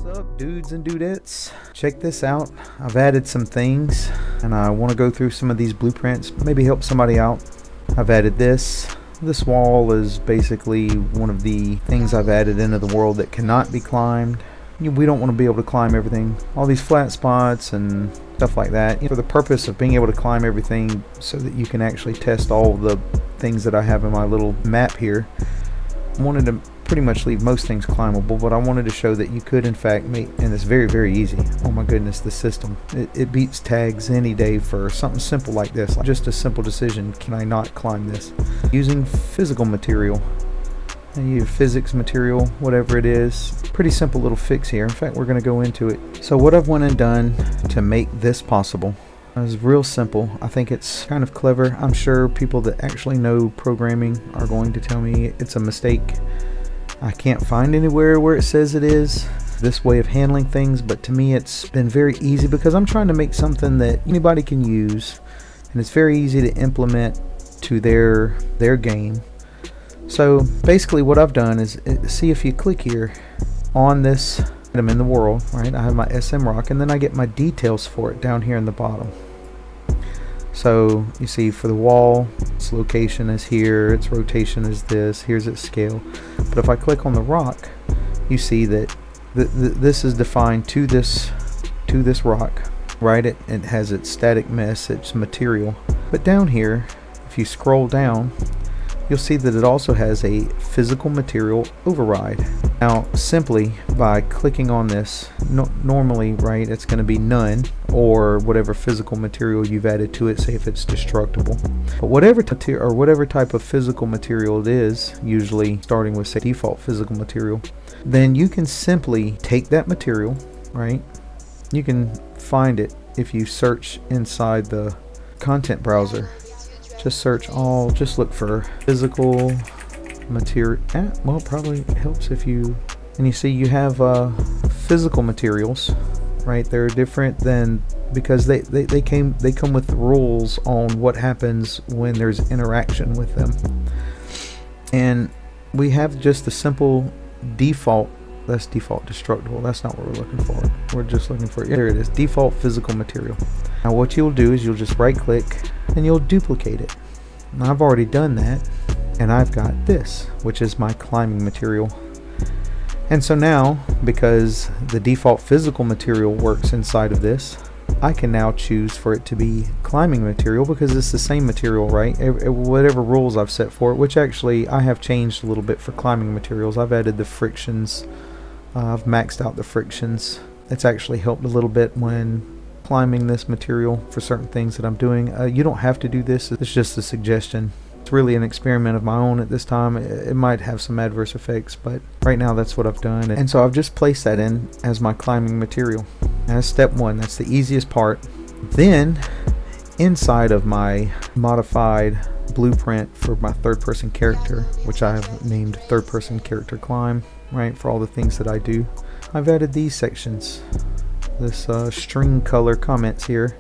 up, dudes and dudettes? Check this out. I've added some things and I want to go through some of these blueprints, maybe help somebody out. I've added this. This wall is basically one of the things I've added into the world that cannot be climbed. We don't want to be able to climb everything. All these flat spots and stuff like that, for the purpose of being able to climb everything so that you can actually test all the things that I have in my little map here. I wanted to pretty much leave most things climbable, but I wanted to show that you could in fact make, and it's very easy. Oh my goodness, the system, it beats tags any day for something simple like this. Just a simple decision, can I not climb this? Using physical material, physics material, whatever it is. Pretty simple little fix here. In fact, we're going to go into it. So what I've went and done to make this possible is real simple. I think it's kind of clever. I'm sure people that actually know programming are going to tell me it's a mistake. I can't find anywhere where it says it is this way of handling things, but to me it's been very easy because I'm trying to make something that anybody can use, and it's very easy to implement to their game. So basically what I've done is, see, if you click here on this item in the world, right, I have my SM rock, and then I get my details for it down here in the bottom. So you see, for the wall, its location is here, its rotation is this, here's its scale. But if I click on the rock, you see that this is defined to this rock, right? It has its static mesh, its material. But down here, if you scroll down, you'll see that it also has a physical material override. Now, simply by clicking on this, normally, right, it's going to be none, or whatever physical material you've added to it, say if it's destructible. But whatever type of physical material it is, usually starting with, say, default physical material, then you can simply take that material, right? You can find it if you search inside the content browser. Just search all, just look for physical material. Well, it probably helps if you, and you see you have physical materials, right? They're different than, because they come with rules on what happens when there's interaction with them. And we have just the simple default, that's default destructible. That's not what we're looking for. We're just looking for, there it is, default physical material. Now what you'll do is you'll just right click and you'll duplicate it. Now I've already done that, and I've got this, which is my climbing material. And so now, because the default physical material works inside of this, I can now choose for it to be climbing material because it's the same material, right? Whatever rules I've set for it, which actually I have changed a little bit for climbing materials. I've added the frictions. I've maxed out the frictions. It's actually helped a little bit when climbing this material for certain things that I'm doing. You don't have to do this. It's just a suggestion. It's really an experiment of my own at this time. It might have some adverse effects, but right now that's what I've done. And so I've just placed that in as my climbing material. That's step one. That's the easiest part. Then inside of my modified blueprint for my third-person character, which I have named third-person character climb, right, for all the things that I do, I've added these sections. This string color comments here,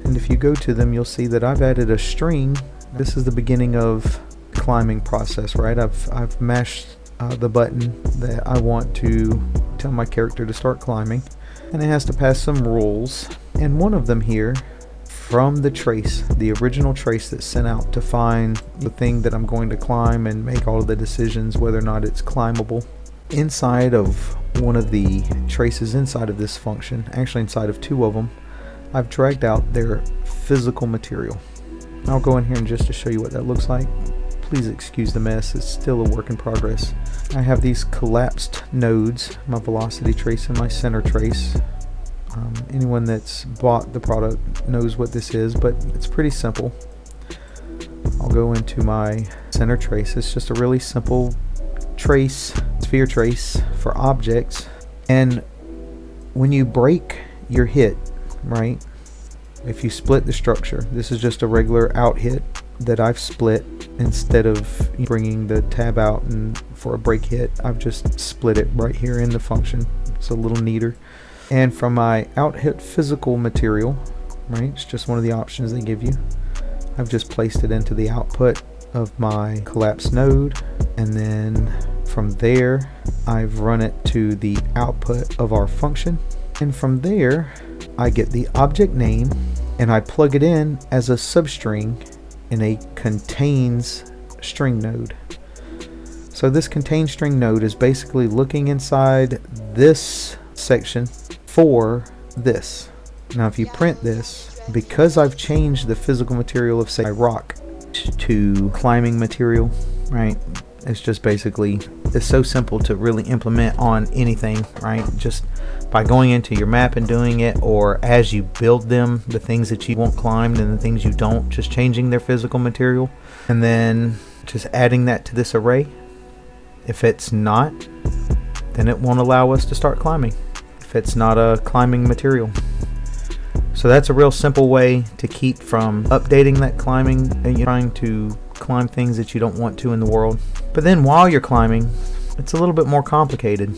and if you go to them, you'll see that I've added a string. This is the beginning of the climbing process, right? I've mashed the button that I want to tell my character to start climbing, and it has to pass some rules, and one of them here, from the trace, the original trace that's sent out to find the thing that I'm going to climb and make all of the decisions whether or not it's climbable. Inside of one of the traces inside of this function, actually inside of two of them, I've dragged out their physical material. I'll go in here and just to show you what that looks like. Please excuse the mess, it's still a work in progress. I have these collapsed nodes, my velocity trace and my center trace. Anyone that's bought the product knows what this is, but it's pretty simple. I'll go into my center trace. It's just a really simple trace, sphere trace for objects. And when you break your hit, right, if you split the structure, this is just a regular out hit that I've split. Instead of bringing the tab out and for a break hit, I've just split it right here in the function. It's a little neater. And from my out hit physical material, right, it's just one of the options they give you, I've just placed it into the output of my collapsed node. And then From there, I've run it to the output of our function. And from there, I get the object name and I plug it in as a substring in a contains string node. So this contains string node is basically looking inside this section for this. Now if you print this, because I've changed the physical material of, say, rock to climbing material, right? It's just basically, it's so simple to really implement on anything, right? Just by going into your map and doing it, or as you build them, the things that you want climbed and the things you don't, just changing their physical material and then just adding that to this array. If it's not, then it won't allow us to start climbing if it's not a climbing material. So that's a real simple way to keep from updating that climbing and you're trying to climb things that you don't want to in the world. But then while you're climbing, it's a little bit more complicated.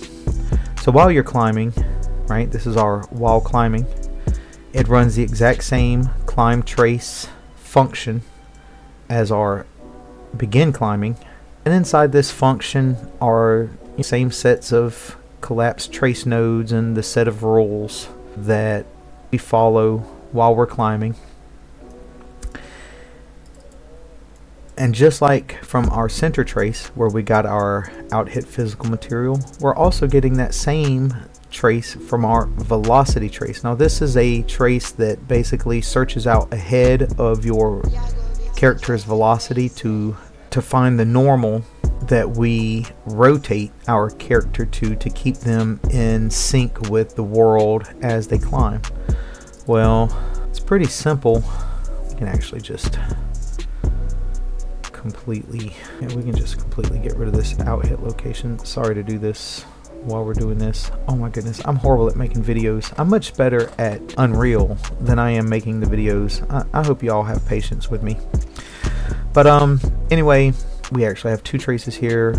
So while you're climbing, right, this is our while climbing, it runs the exact same climb trace function as our begin climbing, and inside this function are the same sets of collapsed trace nodes and the set of rules that we follow while we're climbing. And just like from our center trace where we got our out hit physical material, we're also getting that same trace from our velocity trace. Now this is a trace that basically searches out ahead of your character's velocity to find the normal that we rotate our character to keep them in sync with the world as they climb. Well, it's pretty simple. We can actually just completely get rid of this out hit location. Sorry to do this while we're doing this. Oh my goodness, I'm horrible at making videos. I'm much better at Unreal than I am making the videos. I hope you all have patience with me. But anyway, we actually have two traces here.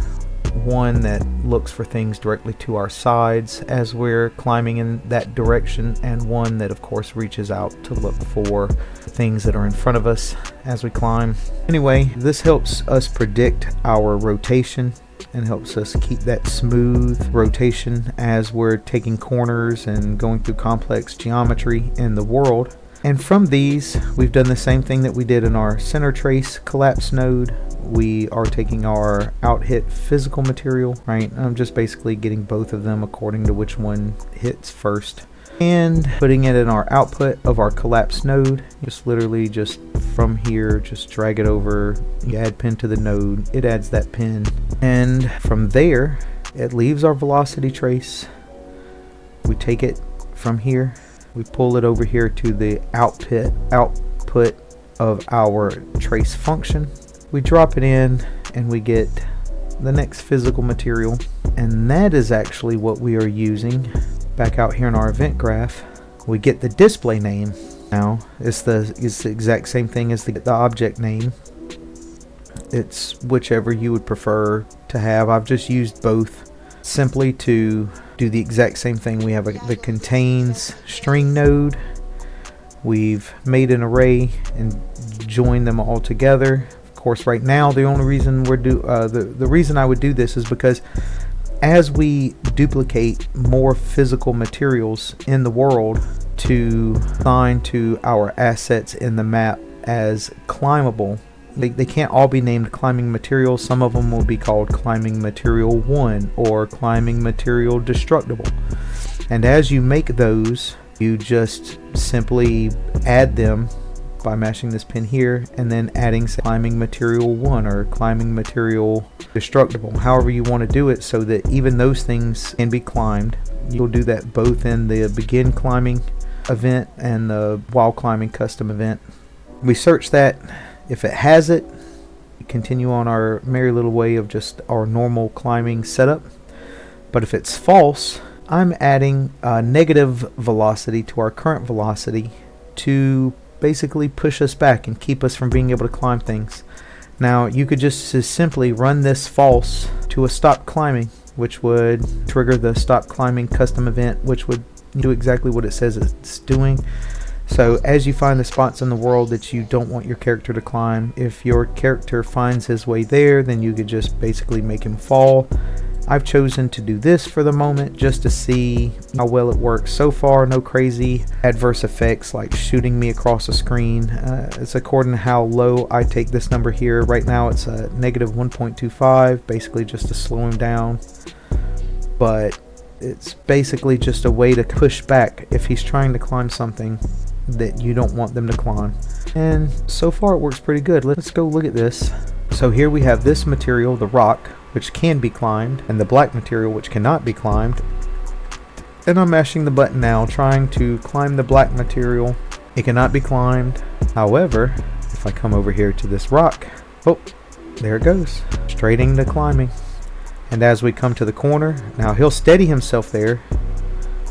One that looks for things directly to our sides as we're climbing in that direction, and one that of course reaches out to look for things that are in front of us as we climb. Anyway, this helps us predict our rotation and helps us keep that smooth rotation as we're taking corners and going through complex geometry in the world. And from these, we've done the same thing that we did in our center trace collapse node. We are taking our out hit physical material, right? I'm just basically getting both of them according to which one hits first, and putting it in our output of our collapse node. Just literally just from here, just drag it over, you add pin to the node, it adds that pin, and from there it leaves our velocity trace. We take it from here, we pull it over here to the output of our trace function. We drop it in and we get the next physical material, and that is actually what we are using back out here in our event graph. We get the display name. Now it's the exact same thing as the object name. It's whichever you would prefer to have. I've just used both simply to do the exact same thing. We have the contains string node. We've made an array and joined them all together. Of course, right now the only reason the reason I would do this is because as we duplicate more physical materials in the world to assign to our assets in the map as climbable, they can't all be named climbing materials. Some of them will be called climbing material 1 or climbing material destructible. And as you make those, you just simply add them by mashing this pin here and then adding, say, climbing material 1 or climbing material destructible, however you want to do it, so that even those things can be climbed. You'll do that both in the begin climbing event and the while climbing custom event. We search that. If it has it, we continue on our merry little way of just our normal climbing setup. But if it's false, I'm adding a negative velocity to our current velocity to basically push us back and keep us from being able to climb things. Now you could just simply run this false to a stop climbing, which would trigger the stop climbing custom event, which would do exactly what it says it's doing. So as you find the spots in the world that you don't want your character to climb, if your character finds his way there, then you could just basically make him fall I've chosen to do this for the moment just to see how well it works. So far, no crazy adverse effects like shooting me across the screen. It's according to how low I take this number here. Right now it's a negative 1.25, basically just to slow him down. But it's basically just a way to push back if he's trying to climb something that you don't want them to climb. And so far it works pretty good. Let's go look at this. So here we have this material, the rock, which can be climbed, and the black material, which cannot be climbed. And I'm mashing the button now, trying to climb the black material. It cannot be climbed. However, if I come over here to this rock, oh, there it goes, straight into climbing. And as we come to the corner, now he'll steady himself there,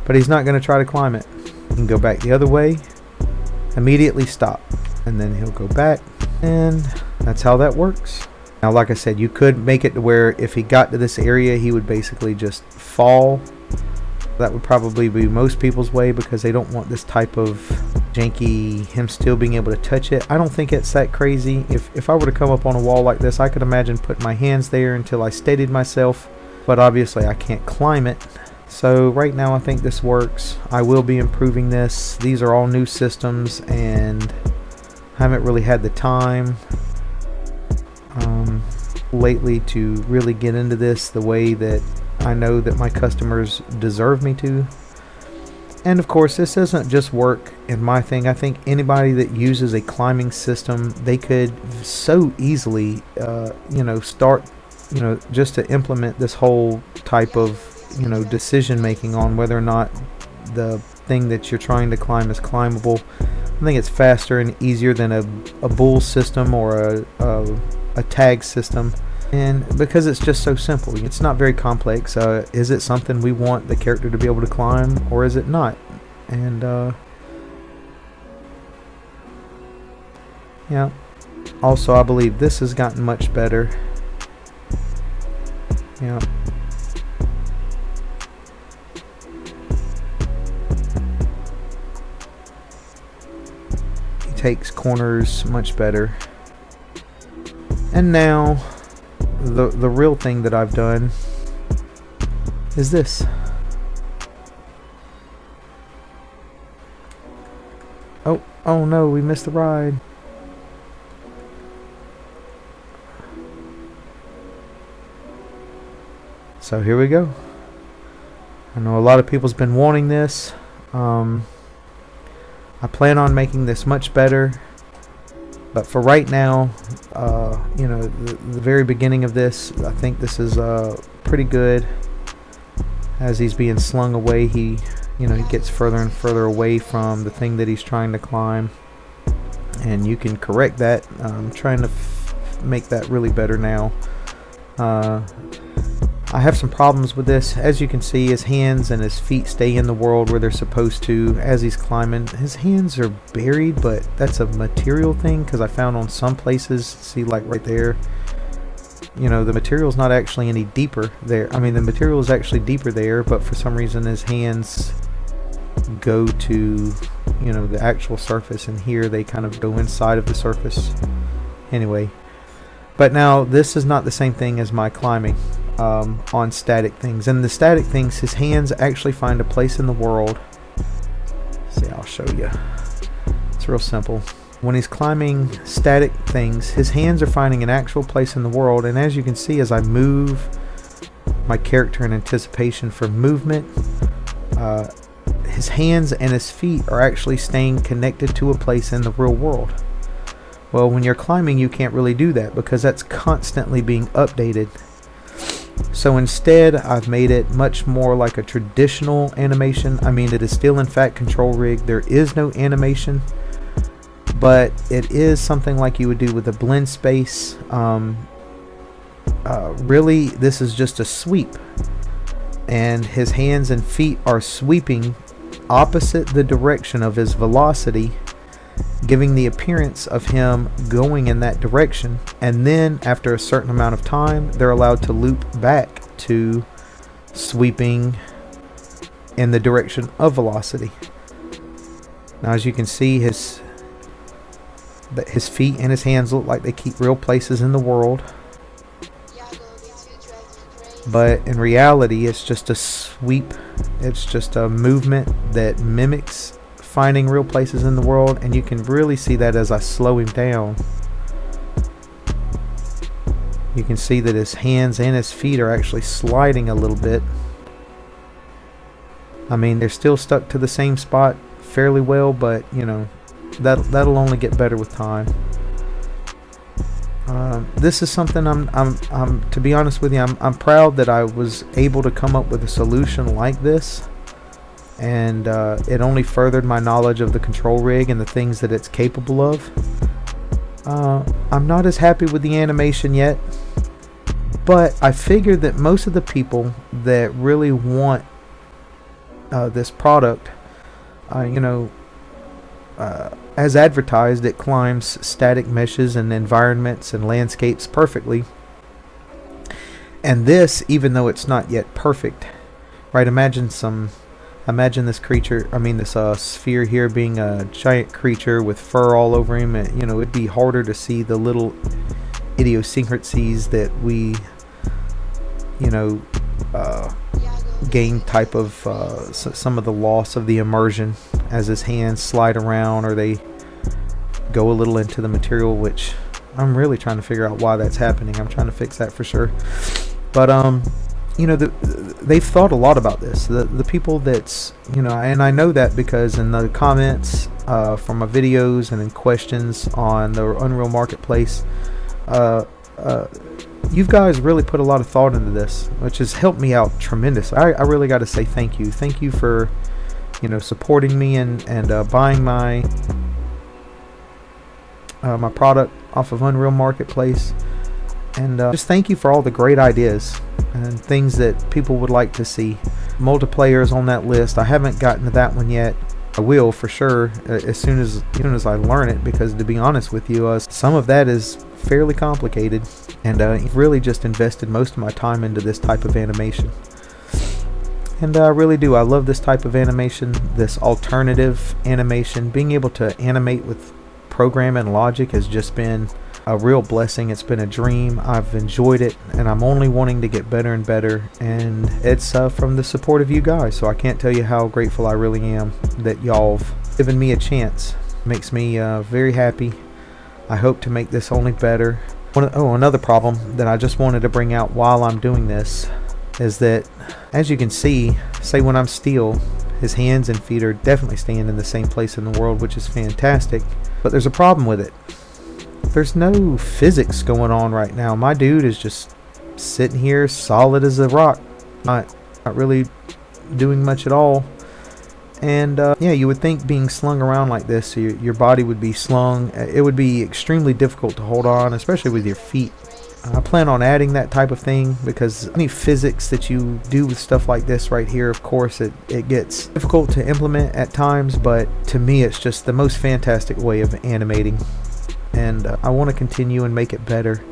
but he's not going to try to climb it. He can go back the other way, immediately stop, and then he'll go back, and that's how that works. Now, like I said, you could make it to where if he got to this area, he would basically just fall. That would probably be most people's way because they don't want this type of janky, him still being able to touch it. I don't think it's that crazy. If I were to come up on a wall like this, I could imagine putting my hands there until I steadied myself, but obviously I can't climb it. So right now I think this works. I will be improving this. These are all new systems and I haven't really had the time lately to really get into this the way that I know that my customers deserve me to. And of course, this doesn't just work in my thing. I think anybody that uses a climbing system, they could so easily start just to implement this whole type of decision making on whether or not the thing that you're trying to climb is climbable. I think it's faster and easier than a bull system or a tag system, and because it's just so simple, it's not very complex. Is it something we want the character to be able to climb, or is it not? And yeah, also I believe this has gotten much better. Yeah. He takes corners much better. And now, the real thing that I've done is this. Oh no, we missed the ride. So here we go. I know a lot of people's been wanting this. I plan on making this much better. But for right now, the very beginning of this, I think this is pretty good. As he's being slung away, he gets further and further away from the thing that he's trying to climb. And you can correct that. I'm trying to make that really better now. I have some problems with this. As you can see, his hands and his feet stay in the world where they're supposed to as he's climbing. His hands are buried, but that's a material thing, because I found on some places, see, like right there, the material's not actually any deeper there. I mean, the material is actually deeper there, but for some reason his hands go to the actual surface, and here they kind of go inside of the surface. Anyway, but now this is not the same thing as my climbing on static things. And the static things, his hands actually find a place in the world. See, I'll show you. It's real simple. When he's climbing static things, his hands are finding an actual place in the world, and as you can see, as I move my character in anticipation for movement, his hands and his feet are actually staying connected to a place in the real world. Well, when you're climbing, you can't really do that because that's constantly being updated. So instead, I've made it much more like a traditional animation. I mean, it is still in fact control rig. There is no animation, but it is something like you would do with a blend space. Really, this is just a sweep, and his hands and feet are sweeping opposite the direction of his velocity, giving the appearance of him going in that direction. And then after a certain amount of time, they're allowed to loop back to sweeping in the direction of velocity. Now, as you can see, his feet and his hands look like they keep real places in the world. but in reality it's just a sweep. It's just a movement that mimics finding real places in the world, and you can really see that as I slow him down. You can see that his hands and his feet are actually sliding a little bit. I mean, they're still stuck to the same spot fairly well, but you know, that'll only get better with time. This is something I'm to be honest with you, I'm proud that I was able to come up with a solution like this, and it only furthered my knowledge of the control rig and the things that it's capable of. I'm not as happy with the animation yet, but I figured that most of the people that really want this product, as advertised, it climbs static meshes and environments and landscapes perfectly. And this, even though it's not yet perfect, right? Imagine this creature, this sphere here being a giant creature with fur all over him. And, you know, it'd be harder to see the little idiosyncrasies that we, gain type of some of the loss of the immersion as his hands slide around or they go a little into the material, which I'm really trying to figure out why that's happening. I'm trying to fix that for sure. But they've thought a lot about this. The people that's, and I know that because in the comments from my videos and in questions on the Unreal Marketplace, you guys really put a lot of thought into this, which has helped me out tremendously. I really got to say thank you. Thank you for, supporting me and buying my my product off of Unreal Marketplace. And just thank you for all the great ideas and things that people would like to see. Multiplayer is on that list. I haven't gotten to that one yet. I will for sure as soon as I learn it, because to be honest with you, some of that is fairly complicated, and really just invested most of my time into this type of animation. And I really do. I love this type of animation, this alternative animation. Being able to animate with program and logic has just been a real blessing. It's been a dream. I've enjoyed it, and I'm only wanting to get better and better, and it's from the support of you guys. So I can't tell you how grateful I really am that y'all have given me a chance. It makes me very happy. I hope to make this only better. Another problem that I just wanted to bring out while I'm doing this is that, as you can see, say when I'm still, his hands and feet are definitely staying in the same place in the world, which is fantastic. But there's a problem with it. There's no physics going on right now. My dude is just sitting here solid as a rock, not really doing much at all. And yeah, you would think being slung around like this, your body would be slung. It would be extremely difficult to hold on, especially with your feet. I plan on adding that type of thing, because any physics that you do with stuff like this right here, of course it gets difficult to implement at times, but to me it's just the most fantastic way of animating. And I want to continue and make it better.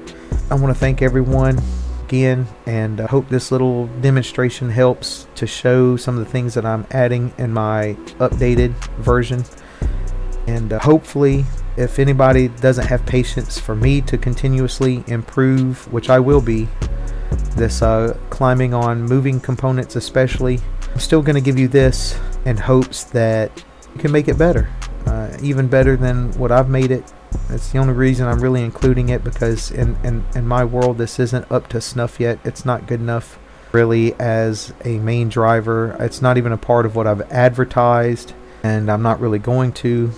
I want to thank everyone again, and hope this little demonstration helps to show some of the things that I'm adding in my updated version. And hopefully, if anybody doesn't have patience for me to continuously improve, which I will be, this climbing on moving components especially, I'm still going to give you this in hopes that you can make it better, even better than what I've made it. That's the only reason I'm really including it, because in my world this isn't up to snuff yet. It's not good enough really as a main driver. It's not even a part of what I've advertised, and I'm not really going to.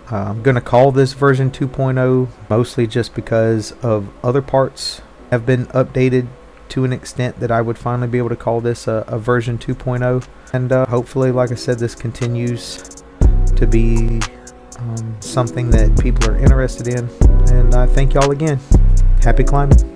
I'm going to call this version 2.0 mostly just because of other parts have been updated to an extent that I would finally be able to call this a version 2.0. And hopefully, like I said, this continues to be something that people are interested in. And I thank y'all again. Happy climbing.